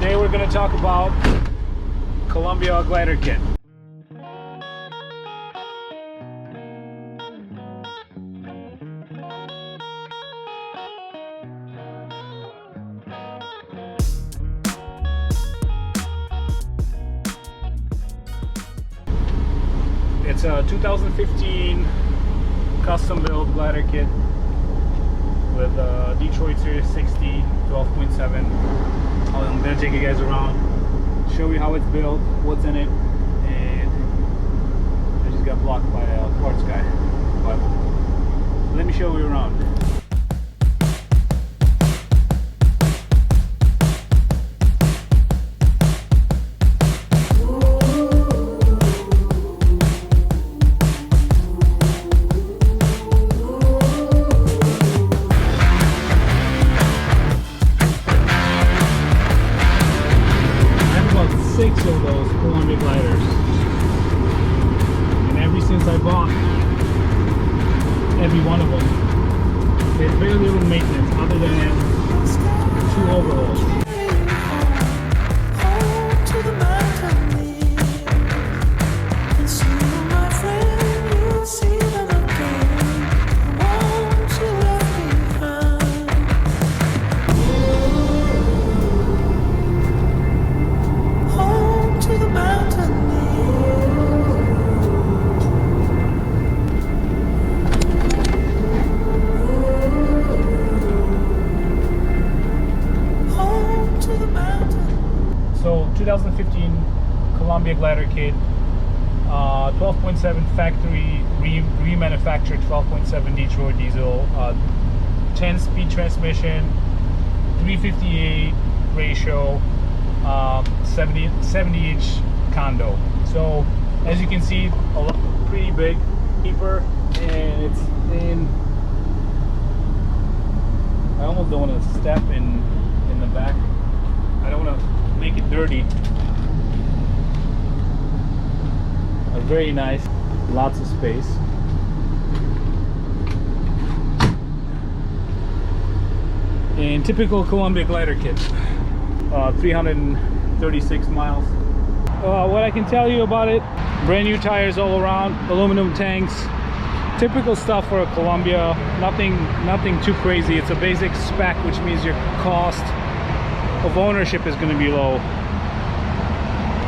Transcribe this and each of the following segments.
Today we're going to talk about Columbia Glider Kit. It's a 2015 custom built glider kit with a Detroit Series 60 12.7. I'm gonna take you guys around, show you how it's built, what's in it, and I just got blocked by a parts guy. But let me show you around. Six of those Columbia gliders, and ever since I bought every one of them, there's very little maintenance other than 2 overhauls. So 2015 Columbia Glider Kit, 12.7 factory remanufactured 12.7 Detroit diesel, 10-speed transmission, 358 ratio, 70-inch condo. So as you can see, pretty big keeper, and it's in. I almost don't want to step in the back. I don't want to make it dirty. Very nice, lots of space. And typical Columbia Glider Kit, 336 miles. What I can tell you about it: brand new tires all around, aluminum tanks, typical stuff for a Columbia. Nothing too crazy. It's a basic spec, which means your cost of ownership is going to be low.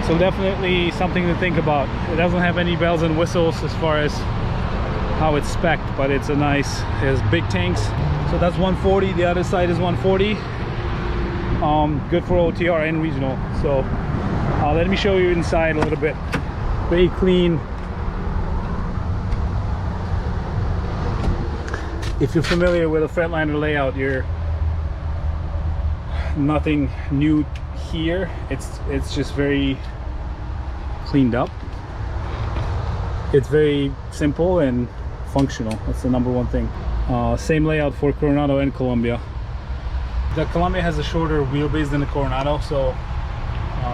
So definitely something to think about. It doesn't have any bells and whistles as far as how it's spec'd, but it's a nice, it has big tanks. So that's 140, the other side is 140. Good for OTR and Regional. So let me show you inside a little bit. Very clean. If you're familiar with a Freightliner layout, you're nothing new here. It's just very cleaned up. It's very simple and functional. That's the number one thing. Same layout for Coronado and Columbia. The Columbia has a shorter wheelbase than the Coronado, so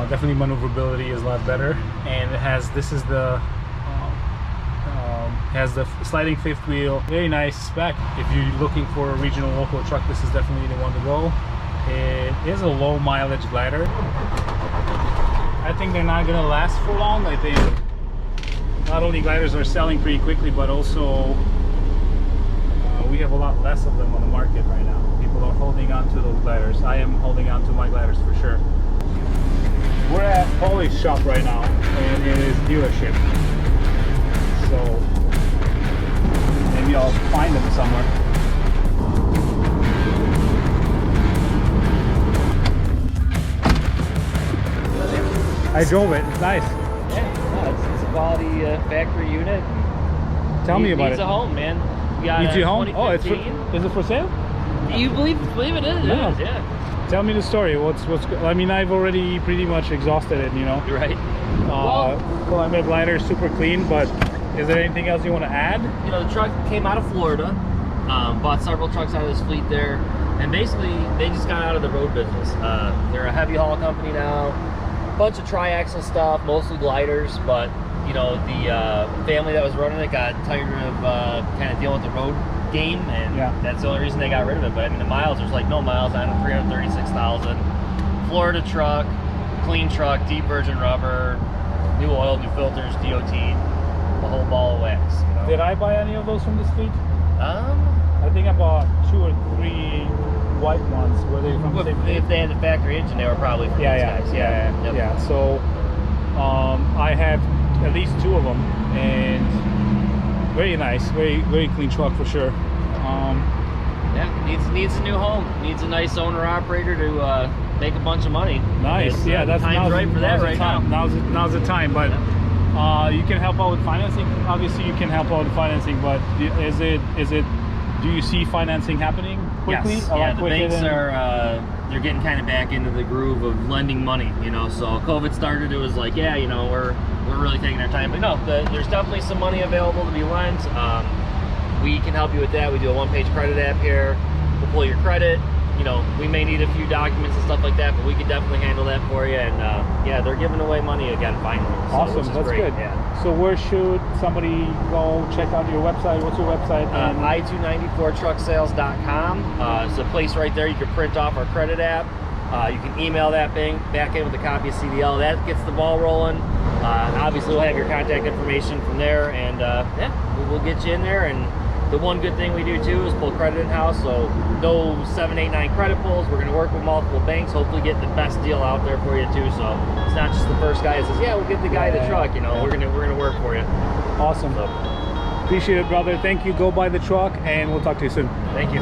definitely maneuverability is a lot better. And it has, this is the has the sliding fifth wheel. Very nice spec. If you're looking for a regional local truck, this is definitely the one to go. It is a low mileage glider. I think they're not gonna last for long. I think not only gliders are selling pretty quickly, but also we have a lot less of them on the market right now. People are holding on to those gliders. I am holding on to my gliders for sure. We're at Paulie's shop right now, and in his dealership. So maybe I'll find them somewhere. I drove it. It's nice. Yeah, it's a quality factory unit. Tell me about it. Needs a home, man. You got Needs a home? Oh, is it for sale? You believe it is? No. It is, yeah. Tell me the story. What's? I mean, I've already pretty much exhausted it. You know. You're right. Columbia glider is super clean, but is there anything else you want to add? You know, the truck came out of Florida. Bought several trucks out of his fleet there, and basically they just got out of the road business. They're a heavy haul company now. Bunch of tri-axle stuff, mostly gliders, but you know, the family that was running it got tired of kind of dealing with the road game, and that's the only reason they got rid of it. But I mean, the miles, there's like no miles on it, 336,000, Florida truck, clean truck, deep virgin rubber, new oil, new filters, DOT, the whole ball of wax. You know? Did I buy any of those from this fleet? Um, I think I bought 2 or 3 white ones. Were they from the same fleet? if they had the factory engine, they were probably from these guys. Yep. Yeah. So I have at least 2 of them, and very nice, very clean truck for sure. Yeah, needs a new home. Needs a nice owner operator to make a bunch of money. Nice. It's, Yeah, that's time's right for that right now. Now's the time. But you can help out with financing. Obviously, you can help out with financing. But is it? Do you see financing happening quickly? Yes. Yeah, the banks are they're getting kind of back into the groove of lending money. You know, so COVID started. It was like, yeah, you know, we're really taking our time. But no, there's definitely some money available to be lent. We can help you with that. We do a one-page credit app here. We'll pull your credit. You know, we may need a few documents and stuff like that, but we can definitely handle that for you. And yeah, they're giving away money again finally. So, awesome, that's great. good. Yeah. So where should somebody go check out your website? What's your website? i294trucksales.com. It's a place right there. You can print off our credit app. You can email that back in with a copy of CDL. That gets the ball rolling. Obviously, we'll have your contact information from there, and yeah, we'll get you in there. And the one good thing we do too is pull credit in-house, so no 789 credit pulls. We're going to work with multiple banks, hopefully get the best deal out there for you too. So it's not just the first guy that says, yeah, we'll get the guy the truck. You know, we're gonna work for you. Awesome. So, appreciate it, brother. Thank you. Go buy the truck, and we'll talk to you soon. thank you.